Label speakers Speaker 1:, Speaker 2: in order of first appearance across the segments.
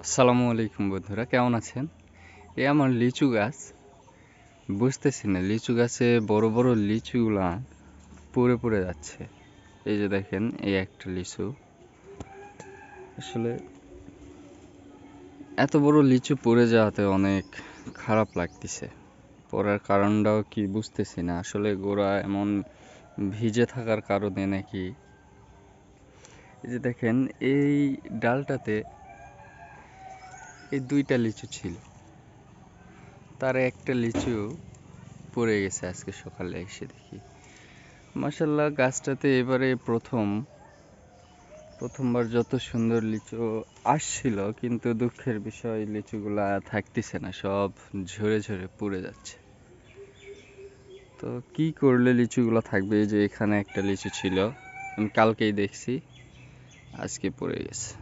Speaker 1: আসসালামু আলাইকুম বন্ধুরা, কেমন আছেন? এ আমার লিচু গাছ। বুঝতেছি না, লিচু গাছে বড় বড় লিচুগুলা পড়ে পড়ে যাচ্ছে। এই যে দেখেন, এই একটা লিচু। আসলে এত বড় লিচু পড়ে যাওয়াতে অনেক খারাপ লাগতেছে। পড়ার কারণটাও কি বুঝতেছি না। আসলে গোড়া এমন ভিজে থাকার কারণে নাকি। এই যে দেখেন, এই ডালটাতে এই দুইটা লিচু ছিল, তার একটা লিচু পড়ে গেছে আজকে সকালে এসে দেখি। মাশাল্লাহ, গাছটাতে এবারে প্রথমবার যত সুন্দর লিচু আসছিল, কিন্তু দুঃখের বিষয় লিচুগুলা থাকতেছে না, সব ঝরে ঝরে পড়ে যাচ্ছে। তো কি করলে লিচুগুলা থাকবে? এই যে এখানে একটা লিচু ছিল, আমি কালকেই দেখছি, আজকে পড়ে গেছে।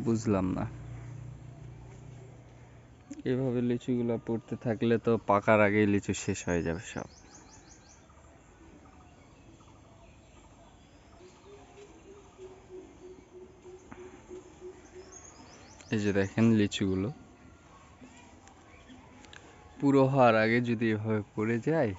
Speaker 1: বুঝলাম না, এভাবে লিচুগুলা পড়তে থাকলে তো পাকার আগেই লিচু শেষ হয়ে যাবে সব। এই যে দেখেন, লিচুগুলো পুরো হওয়ার আগে যদি এভাবে পড়ে যায়,